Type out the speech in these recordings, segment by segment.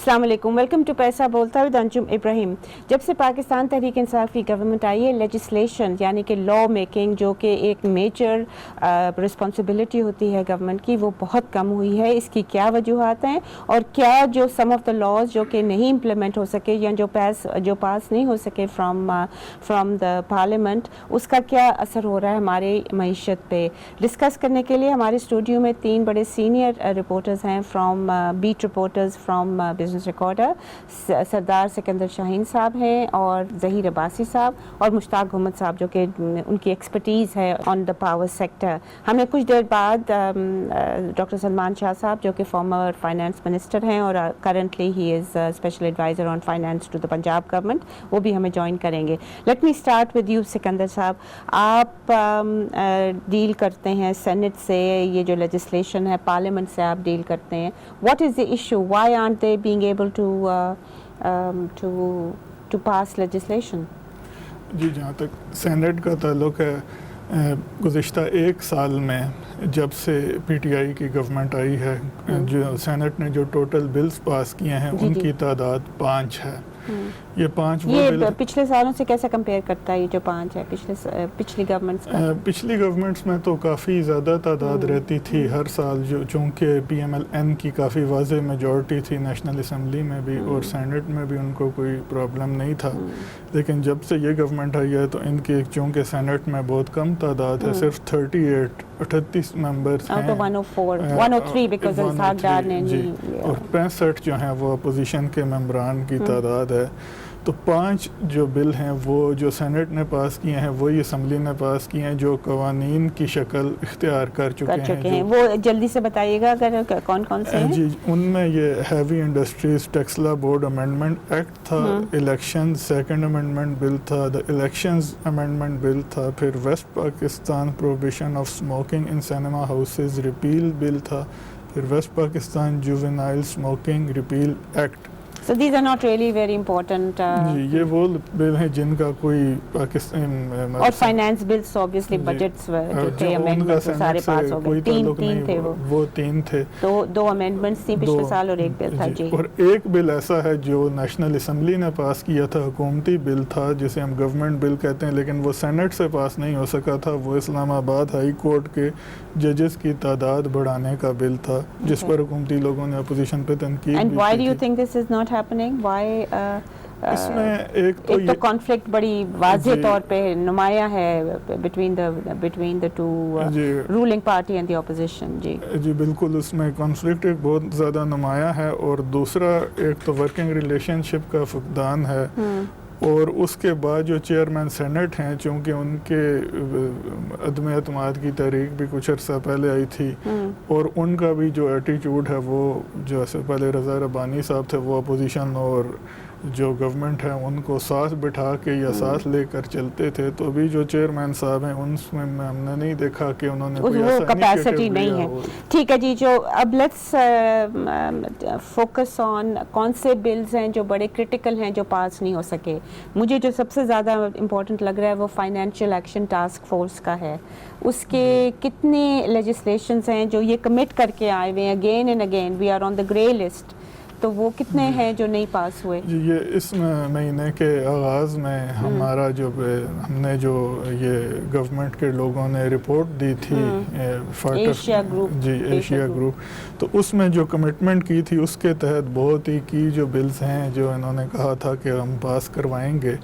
السلام علیکم، welcome to پیسہ بولتا ود انجم ابراہیم. جب سے پاکستان تحریک انصاف کی گورنمنٹ آئی ہے، لیجسلیشن یعنی کہ لا میکنگ جو کہ ایک میجر رسپانسبلٹی ہوتی ہے گورنمنٹ کی، وہ بہت کم ہوئی ہے. اس کی کیا وجوہات ہیں اور کیا جو سم آف دا لاز جو کہ نہیں امپلیمنٹ ہو سکے یا جو پاس نہیں ہو سکے فرام دا پارلیمنٹ، اس کا کیا اثر ہو رہا ہے ہماری معیشت پہ؟ ڈسکس کرنے کے لیے ہمارے اسٹوڈیو میں 3 بڑے سینئر رپورٹرز ہیں from beat reporters from Business Recorder. Sardar Sikandar شاہین صاحب ہیں اور ظہیر عباسی صاحب اور مشتاق احمد صاحب جو کہ ان کی ایکسپرٹیز ہے آن دا پاور سیکٹر. ہمیں کچھ دیر بعد ڈاکٹر سلمان شاہ صاحب جو کہ فارمر فائنانس منسٹر ہیں اور currently he is special adviser on finance to the Punjab government, وہ بھی ہمیں جوائن کریں گے. Let me start with you Sikandar صاحب. آپ ڈیل کرتے ہیں سینٹ سے، یہ جو لیجسلیشن ہے پارلیمنٹ سے آپ ڈیل کرتے ہیں. What is the issue? Why aren't they being able to pass legislation؟ جی، جہاں تک سینٹ کا تعلق ہے، گزشتہ 1 سال میں جب سے پی ٹی آئی کی گورنمنٹ آئی ہے، جو سینٹ نے جو ٹوٹل بلز پاس کیے ہیں ان کی تعداد 5 ہے. یہ 5 یہ پچھلے سالوں سے کیسے کمپیئر کرتا ہے؟ یہ جو 5 ہے پچھلی گورنمنٹس کا؟ پچھلی گورنمنٹس میں تو کافی زیادہ تعداد رہتی تھی ہر سال، جو چونکہ پی ایم ایل این کی کافی واضح میجورٹی تھی نیشنل اسمبلی میں بھی اور سینٹ میں بھی، ان کو کوئی پرابلم نہیں تھا. لیکن جب سے یہ گورنمنٹ آئی ہے تو ان کی چونکہ سینٹ میں بہت کم تعداد ہے، صرف 38 ممبرس ہیں، 103 بیکاز اسحاق ڈار نے، اور 65 جو ہیں وہ اپوزیشن کے ممبران کی تعداد ہے. تو 5 جو بل ہیں وہ جو سینٹ نے پاس کیے ہیں وہی اسمبلی نے پاس کیے ہیں، جو قوانین کی شکل اختیار کر چکے ہیں. وہ جلدی سے بتائیے گا اگر کون کون سے ہیں. جی، ان میں یہ heavy industries tax law board amendment act تھا، الیکشن سیکنڈ امینڈمنٹ بل تھا، دا الیکشنز امینڈمنٹ بل تھا، پھر West Pakistan prohibition of smoking in cinema houses repeal bill تھا، پھر West Pakistan juvenile smoking repeal act. So these are not really very important. جی، یہ وہ بل ہیں جن کا کوئی پاکستان اور فائنانس بلز obviously budgets جو تھے امینڈمنٹ سارے پاس ہو گئے. 3 تھے وہ 3 تھے. 2 امینڈمنٹس تھیں پچھلے سال اور 1 بل تھا. جی، اور ایک بل ایسا ہے جو نیشنل اسمبلی نے پاس کیا تھا، حکومتی بل تھا جسے ہم گورنمنٹ بل کہتے ہیں، لیکن وہ سینٹ سے پاس نہیں ہو سکا تھا. وہ اسلام آباد ہائی کورٹ کے ججز کی تعداد بڑھانے کا بل تھا، جس پر حکومتی لوگوں نے اپوزیشن پہ تنقید. And why do you think this is not happening? Why اس میں ایک تو کانفلکٹ بڑی واضح طور پہ نمایاں ہے between the two ruling party and the opposition. جی بالکل، اس میں کانفلکٹ ایک بہت زیادہ نمایاں ہے، اور دوسرا ایک تو ورکنگ ریلیشن شپ کا فقدان ہے. اور اس کے بعد جو چیئرمین سینٹ ہیں، چونکہ ان کے عدم اعتماد کی تحریک بھی کچھ عرصہ پہلے آئی تھی، اور ان کا بھی جو ایٹیچیوڈ ہے وہ جیسے پہلے رضا ربانی صاحب تھے، وہ اپوزیشن اور جو گورنمنٹ ہے ان کو ساتھ بٹھا کے یا ساتھ لے کر چلتے تھے. تو ابھی جو چیئرمین صاحب ہیں ان میں ہم نے نہیں دیکھا کہ انہوں نے کوئی ایسا کیپیسٹی نہیں ہے. ٹھیک ہے جی، جو اب لیٹس فوکس آن کون سے بلز ہیں جو بڑے کرٹیکل ہیں جو پاس نہیں ہو سکے. مجھے جو سب سے زیادہ امپورٹنٹ لگ رہا ہے وہ فائنینشیل ایکشن ٹاسک فورس کا ہے. اس کے کتنے لیجسلیشنز ہیں جو یہ کمٹ کر کے آئے ہوئے ہیں again and again we are on the grey list, تو وہ کتنے ہیں جو نہیں پاس ہوئے؟ جی، یہ اس مہینے کے آغاز میں ہمارا ہم نے جو یہ گورنمنٹ کے لوگوں نے رپورٹ دی تھی ایشیا گروپ، تو اس میں جو کمٹمنٹ کی تھی اس کے تحت بہت ہی کی جو بلز ہیں جو انہوں نے کہا تھا کہ ہم پاس کروائیں گے،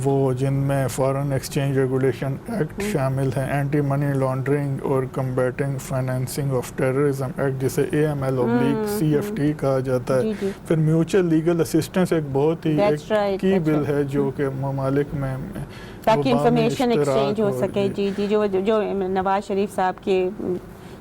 وہ جن میں فارن ایکسچینج ریگولیشن ایکٹ شامل ہیں، اینٹی منی لانڈرنگ اور combating financing of terrorism act جسے AML/CFT کہا جاتا ہے. پھر میوچل لیگل اسسٹنس ایک بہت ہی کی بل ہے جو کہ ممالک میں تاکہ انفارمیشن ایکسچینج ہو سکے. جی، جو نواز شریف صاحب کے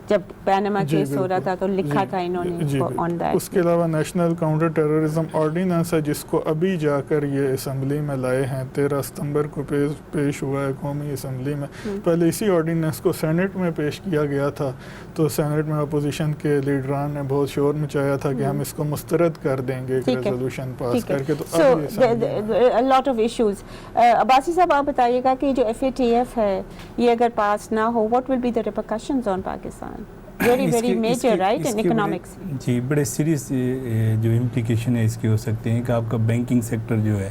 جب پینما کیس ہو رہا تھا تو لکھا تھا انہوں نے آن دیٹ. اس کے علاوہ نیشنل کاؤنٹر ٹیررزم آرڈیننس ہے جس کو ابھی جا کر یہ اسمبلی میں لائے ہیں، 13 ستمبر کو پیش ہوا ہے قومی اسمبلی میں. پہلے اسی آرڈیننس کو سینٹ میں پیش کیا گیا تھا، تو سینٹ میں اپوزیشن کے لیڈران نے بہت شور مچایا تھا کہ ہم اس کو مسترد کر دیں گے ایک ریزولوشن پاس کر کے. تو لاٹ آف ایشوز. عباسی صاحب آپ بتائیے گا کہ جو FATF ہے یہ اگر پاس نہ ہو، what will be the repercussions on Pakistan? very major, right, in economics. جی بڑے سیریس جو امپلیکیشن ہے اس کے ہو سکتے ہیں کہ آپ کا بینکنگ سیکٹر جو ہے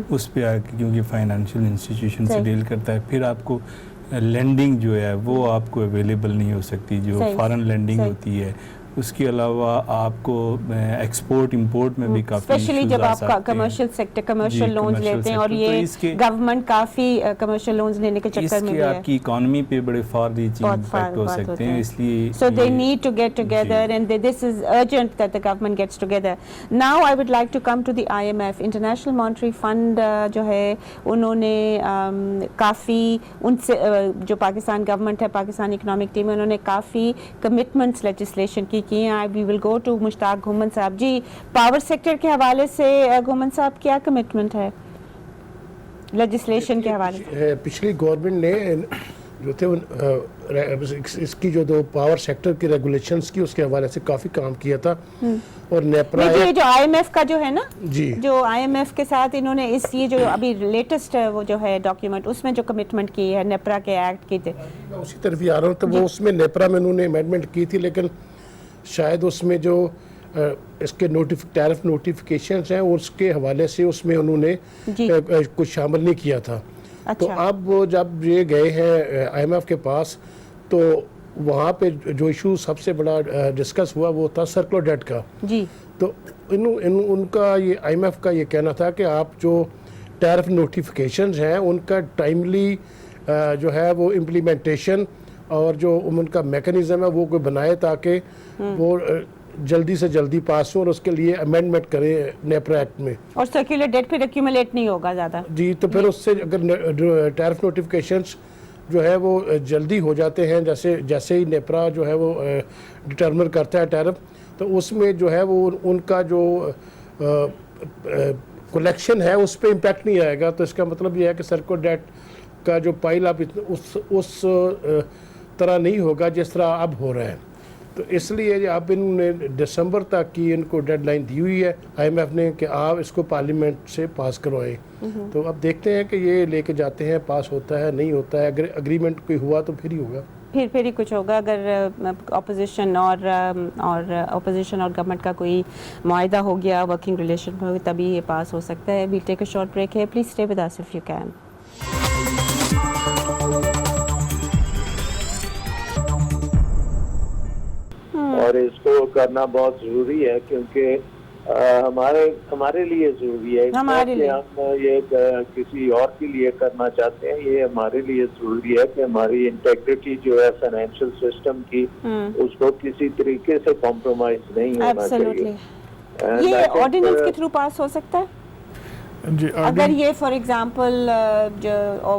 اس پہ آ کے کیونکہ فائنینشیل انسٹیٹیوشن سے ڈیل کرتا ہے، پھر آپ کو لینڈنگ جو ہے وہ آپ کو اویلیبل نہیں ہو سکتی جو فارن لینڈنگ ہوتی ہے. اس کے علاوہ آپ کو ایکسپورٹ امپورٹ میں بھی کافی اسپیشلی جب آپ کمرشل سیکٹر کمرشل لونز لیتے ہیں، اور یہ گورنمنٹ کافی کمرشل لونز لینے کے چکر میں بھی ہے، آپ کی اکانومی پہ بڑے فار ریچنگ امپیکٹ ہو سکتے ہیں. اس لیے so they need to get together and this is urgent that the government gets together. Now I would like to come to the IMF, International Monetary Fund جو ہے انہوں نے کافی ان سے جو پاکستان گورنمنٹ ہے، پاکستان اکنامک ٹیم، انہوں نے کافی کمٹمنٹس لیجسلیشن کی ہیں. وی ول گو ٹو مشتاق گھومن صاحب. جی پاور سیکٹر کے حوالے سے گھومن صاحب کیا کمٹمنٹ ہے لیجسلیشن کے حوالے سے؟ پچھلی گورنمنٹ نے جو تھے اس کی جو دو پاور سیکٹر کی ریگولیشنز کی اس کے حوالے سے کافی کام کیا تھا. اور نیپرا یہ جو آئی ایم ایف کا جو ہے نا، جی جو آئی ایم ایف کے ساتھ انہوں نے یہ جو ابھی لیٹسٹ وہ جو ہے ڈاکیومنٹ، اس میں جو کمٹمنٹ کی ہے نیپرا کے ایکٹ کی تھی، اسی طرف ہی آ رہا ہوں. تو وہ اس میں نیپرا میں انہوں نے امینڈمنٹ کی تھی، لیکن شاید اس میں جو اس کے ٹیرف نوٹیفیکیشنز ہیں اس کے حوالے سے اس میں انہوں نے کچھ شامل نہیں کیا تھا. تو اب جب یہ گئے ہیں آئی ایم ایف کے پاس تو وہاں پہ جو ایشو سب سے بڑا ڈسکس ہوا وہ تھا سرکولر ڈیٹ کا. جی تو ان کا یہ آئی ایم ایف کا یہ کہنا تھا کہ آپ جو ٹیرف نوٹیفیکیشنز ہیں ان کا ٹائملی جو ہے وہ امپلیمنٹیشن اور جو ان کا میکنزم ہے وہ کوئی بنائے تاکہ وہ جلدی سے جلدی پاس ہو، اور اس کے لیے امینڈمنٹ کرے نیپرا ایکٹ میں. اور سرکولر ڈیٹ پھر ایکیومولیٹ نہیں ہوگا زیادہ. جی تو پھر اس سے اگر ٹیرف نوٹیفیکیشنز جو ہے وہ جلدی ہو جاتے ہیں، جیسے ہی نیپرا جو ہے وہ ڈٹرمن کرتا ہے ٹیرف، تو اس میں جو ہے وہ ان کا جو کلیکشن ہے اس پہ امپیکٹ نہیں آئے گا. تو اس کا مطلب یہ ہے کہ سرکولر ڈیٹ کا جو پائل اپ اس طرح نہیں ہوگا جس طرح اب ہو رہا ہے. تو اس لیے اب انہوں نے دسمبر تک کی ان کو ڈیڈ لائن دی ہوئی ہے آئی ایم ایف نے کہ آپ اس کو پارلیمنٹ سے پاس کروائیں. تو اب دیکھتے ہیں کہ یہ لے کے جاتے ہیں، پاس ہوتا ہے نہیں ہوتا ہے. اگر اگریمنٹ کوئی ہوا تو پھر ہی ہوگا، پھر ہی کچھ ہوگا. اگر اپوزیشن اور گورنمنٹ کا کوئی معاہدہ ہو گیا ورکنگ ریلیشن میں، تبھی یہ پاس ہو سکتا ہے. We'll take a short break ہے. Please stay with us if you can. اور اس کو کرنا بہت ضروری ہے کیونکہ ہمارے لیے ضروری ہے. ہم یہ کسی اور کے لیے کرنا چاہتے ہیں، یہ ہمارے لیے ضروری ہے کہ ہماری انٹیگریٹی جو ہے فائنینشیل سسٹم کی اس کو کسی طریقے سے کمپرومائز نہیں ہونا چاہیے. یہ آرڈیننس کے تھرو پاس ہو سکتا ہے اگر یہ فار ایگزامپل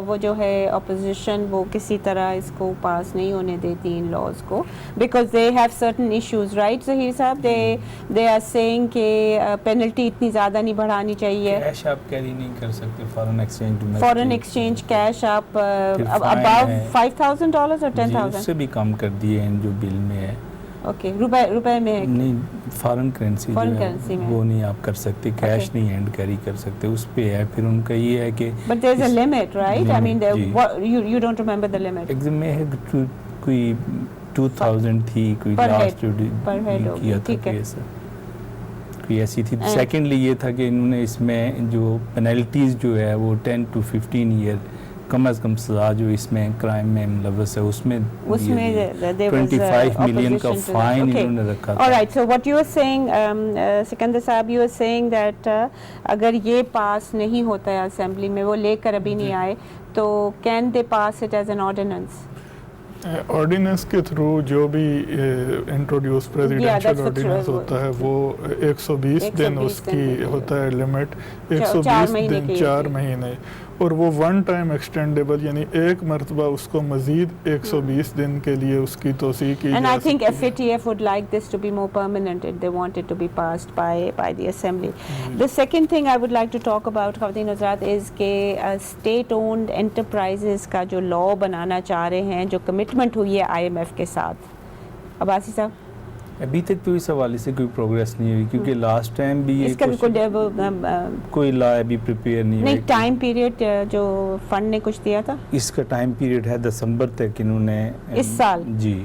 وہ جو ہے اپوزیشن وہ کسی طرح اس کو پاس نہیں ہونے دیتی ان لاز کو، because they have certain issues, right Zaheer صاحب؟ دے آر سیئنگ کہ پینلٹی اتنی زیادہ نہیں بڑھانی چاہیے، کیش آپ کیری نہیں کر سکتے، فارن ایکسچینج کیش آپ اباؤ $5,000 اور 10,000 اس سے بھی کم کر دیے ہیں جو بل میں ہے. اوکے روپے میں نہیں، فارن کرنسی وہ نہیں آپ کر سکتے، کیش نہیں ہینڈ کیری کر سکتے، اس پہ ہے. پھر ان کا یہ ہے کہ but there is a limit, right? I mean you don't remember the limit. Exam میں کوئی 2000 تھی، کوئی لاسٹ کیا تھا کیسا کوئی ایسی تھی. سیکنڈلی یہ تھا کہ انہوں نے اس میں جو پینلٹیز جو ہے وہ 10 to 15 ایئر کم از کم سزا جو اس میں کرائم میں ملوث ہے اس میں 25 ملین کا فائن انہوں نے رکھا تھا. Alright, so what you are saying, Sikandar صاحب, you are saying that اگر یہ پاس نہیں ہوتا ہے اسمبلی میں، وہ لے کر ابھی نہیں آئے، تو can they pass it as an ordinance؟ Ordinance کے تھرو جو بھی انٹروڈیوس پریزیڈنشل آرڈیننس ہوتا ہے وہ 120 دن اس کی ہوتا ہے لمٹ، 120 دن 4 مہینے، اور وہ ون ٹائم ایکسٹینڈیبل، یعنی ایک مرتبہ اس کو مزید 120 دن کے لیے اس کی توسیع کی جا سکتی ہے. And I think FATF would like this to be more permanent and they want it to be passed by the assembly. The second thing I would like to talk about, خواتین حضرات, is کہ state owned enterprises کا جو law بنانا چاہ رہے ہیں، جو commitment ہوئی ہے IMF کے ساتھ. عباسی صاحب، ابھی تک تو اس حوالے سے کوئی پروگریس نہیں ہوئی، کیونکہ لاسٹ ٹائم بھی اس کا کوئی لا ابھی پریپیئر نہیں ہوئی. ٹائم پیریڈ جو فنڈ نے کچھ دیا تھا، اس کا ٹائم پیریڈ ہے دسمبر تک انہوں نے اس سال. جی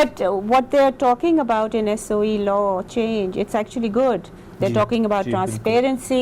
But what they are talking about in SOE law change, it's actually good. They're talking about transparency,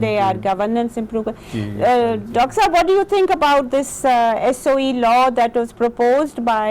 they are governance improve. Dr. Saab, what do you think about this SOE law that was proposed by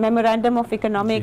memorandum of economic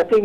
I think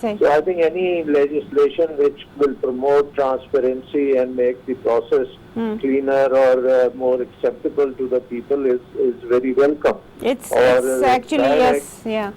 So I think any legislation which will promote transparency and make the process cleaner or more acceptable to the people is very welcome. It's actually yes, yeah.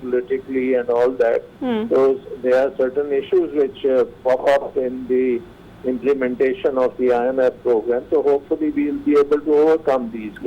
politically and all that, so there are certain issues which pop up in the implementation of the IMF program, so hopefully we will be able to overcome these.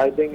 I think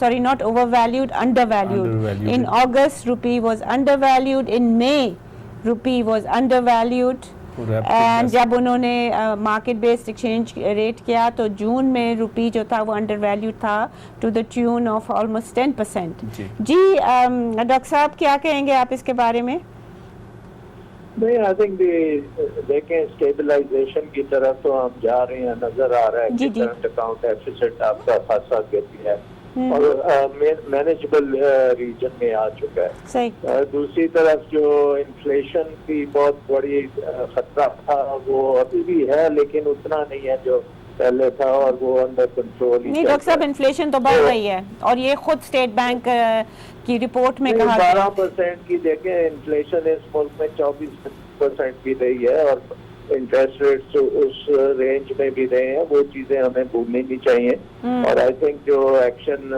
sorry, not overvalued, undervalued. In August, rupee was undervalued. In May, rupee was undervalued. And جب انہوں نے market based exchange rate کیا تو جون میں روپی جو تھا وہ under value تھا to the tune of almost 10%. جی ڈاکٹر صاحب کیا کہیں گے آپ اس کے بارے میں؟ نہیں, آئی تھنک دیکھیں اسٹیبلائزیشن کی طرف تو ہم جا رہے ہیں, نظر آ رہا ہے کہ کرنٹ اکاؤنٹ ڈیفیسٹ آپ کا خاصا گرتی ہے اور مینیجبل ریجن میں آ چکا ہے. دوسری طرف جو انفلیشن کی بہت بڑی خطرہ تھا وہ ابھی بھی ہے, لیکن اتنا نہیں ہے جو پہلے تھا اور وہ انڈر کنٹرول. نہیں ڈاکٹر صاحب, انفلیشن تو بڑھ رہی ہے اور یہ خود اسٹیٹ بینک کی رپورٹ میں کہا 12% کی دیکھیں انفلیشن اس ملک میں 24% کی رہی ہے اور انٹرسٹ ریٹس اس رینج میں بھی رہے ہیں. وہ چیزیں ہمیں بھولنی نہیں چاہیے. اور آئی تھنک جو ایکشن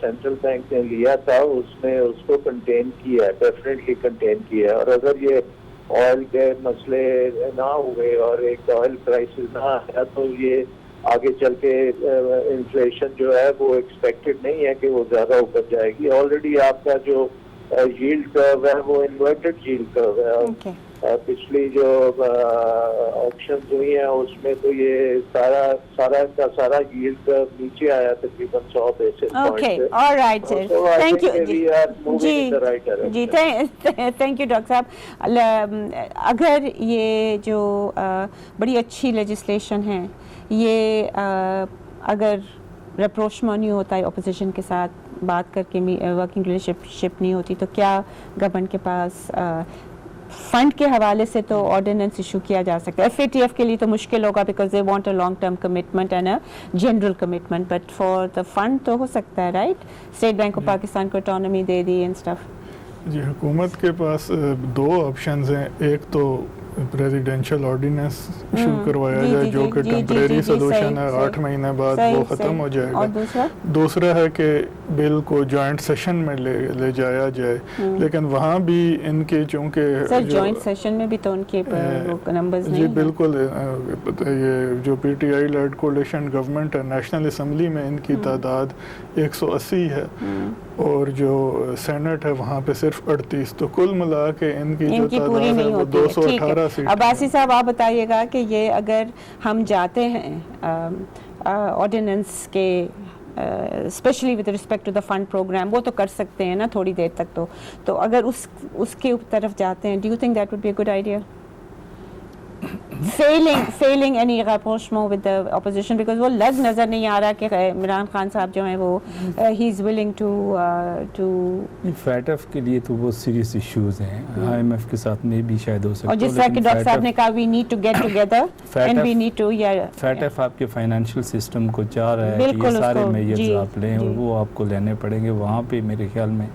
سینٹرل بینک نے لیا تھا اس نے اس کو کنٹین کیا ہے, ڈیفینیٹلی کنٹین کیا ہے. اور اگر یہ آئل کے مسئلے نہ ہوئے اور ایک آئل کرائسس نہ آیا تو یہ آگے چل کے انفلیشن جو ہے وہ ایکسپیکٹڈ نہیں ہے کہ وہ زیادہ اوپر جائے گی. آلریڈی آپ کا جو ییلڈ کرو ہے وہ انورٹڈ ییلڈ کرو ہے. پچھلی جو آپشنز ہوئی ہیں اس میں تو یہ سارا ییلڈ کرو نیچے آیا تقریباً 100 basis point. Alright sir, thank you. جی تھینک یو ڈاکٹر صاحب. اگر یہ جو بڑی اچھی لیجسلیشن ہے یہ اگر ریپروچ نہیں ہوتا ہے اپوزیشن کے ساتھ بات کر کے ورکنگ ریلیشن شپ نہیں ہوتی تو کیا گورنمنٹ کے پاس فنڈ کے حوالے سے تو آرڈیننس ایشو کیا جا سکتا ہے. FATF کے لیے تو مشکل ہوگا because they want a long term commitment and a general commitment, but for the fund تو ہو سکتا ہے right. State Bank of Pakistan کو اٹانومی دے دی اینڈ اسٹف. جی حکومت کے پاس دو آپشنز ہیں. ایک تو پریزیڈینشیل آرڈیننس ایشو کروایا جائے جو کہ ٹیمپریری سولوشن ہے, 8 مہینے بعد وہ ختم ہو جائے گا. دوسرا ہے کہ بل کو جوائنٹ سیشن میں لے جایا جائے, لیکن وہاں بھی ان کے چونکہ جوائنٹ سیشن میں بھی تو ان کے نمبرز نہیں. جی بالکل, یہ جو PTI لیڈ کولیشن گورنمنٹ ہے نیشنل اسمبلی میں ان کی تعداد 180 ہے اور جو سینٹ ہے وہاں پہ صرف 38, تو کل ملا کے ان کی جو تعداد ہے وہ 218 سیٹ. عباسی صاحب آپ بتائیے گا کہ یہ اگر ہم جاتے ہیں آرڈیننس کے specially with respect to the fund programme, وہ تو کر سکتے ہیں نا تھوڑی دیر تک, تو اگر اس کے طرف جاتے ہیں, do you think that would be a good idea failing any rapprochement with the opposition because وہ لگ نظر نہیں آ رہا کہ عمران خان صاحب جو ہیں وہ he is willing to FATF کے لیے تو وہ سیریس ایشوز ہیں. IMF کے ساتھ میں بھی شاید ہو سکتا ہے, اور جس طرح کہ ڈاکٹر صاحب نے کہا we need to get together and we need to FATF آپ کے فائنینشیل سسٹم کو چاہ رہا ہے کہ یہ سارے میجرز آپ لیں اور وہ آپ کو لینے پڑیں گے. وہاں پہ میرے خیال میں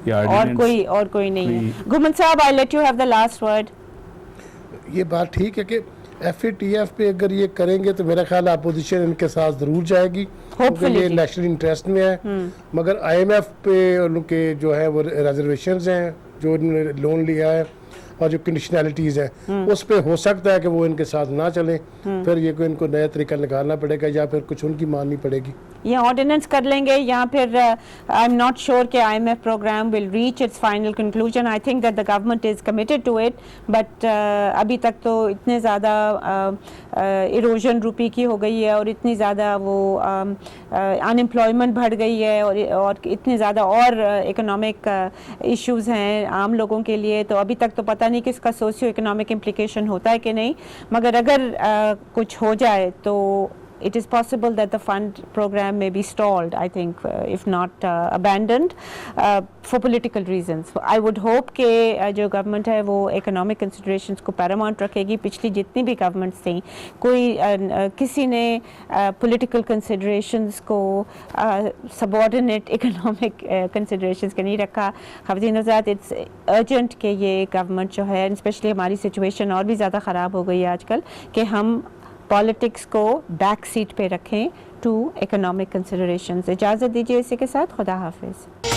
اور کوئی نہیں ہے. گھمن صاحب I let you have the last word. یہ بات ٹھیک ہے کہ FATF پہ اگر یہ کریں گے تو میرا خیال اپوزیشن ان کے ساتھ ضرور جائے گی کیونکہ یہ نیشنل انٹرسٹ میں ہے. مگر IMF پہ ان کے جو ہے وہ ریزرویشنز ہیں جو انہوں نے لون لیا ہے اور جو کنڈیشنلٹیز ہیں اس پہ ہو سکتا ہے کہ وہ ان کے ساتھ نہ چلیں, پھر یہ کوئی ان کو نیا طریقہ نکالنا پڑے گا یا پھر کچھ ان کی ماننی پڑے گی. یہ آرڈیننس کر لیں گے یا پھر آئی ایم ناٹ شیور کہ IMF programme will reach its final conclusion. I think that the government is committed to it, but ابھی تک تو اتنے زیادہ ایروژن روپی کی ہو گئی ہے اور اتنی زیادہ وہ انمپلائمنٹ بڑھ گئی ہے اور اتنے زیادہ اور اکنامک ایشوز ہیں عام لوگوں کے لیے, تو ابھی تک تو پتہ نہیں کہ اس کا سوشیو اکنامک امپلیکیشن ہوتا ہے کہ نہیں. مگر اگر کچھ ہو جائے تو it is possible that the fund program may be stalled, I think, if not abandoned for political reasons. I would hope کہ جو گورنمنٹ ہے وہ economic considerations کو paramount رکھے گی. پچھلی جتنی بھی گورنمنٹس تھیں کوئی کسی نے political considerations کو subordinate economic considerations کے نہیں رکھا. خواتین حضرات, it's urgent کہ یہ گورنمنٹ جو ہے اسپیشلی ہماری سچویشن اور بھی زیادہ خراب ہو گئی ہے آج کل کہ ہم پالیٹکس کو بیک سیٹ پہ رکھیں ٹو اکنامک کنسیڈریشنز. اجازت دیجیے اسی کے ساتھ خدا حافظ.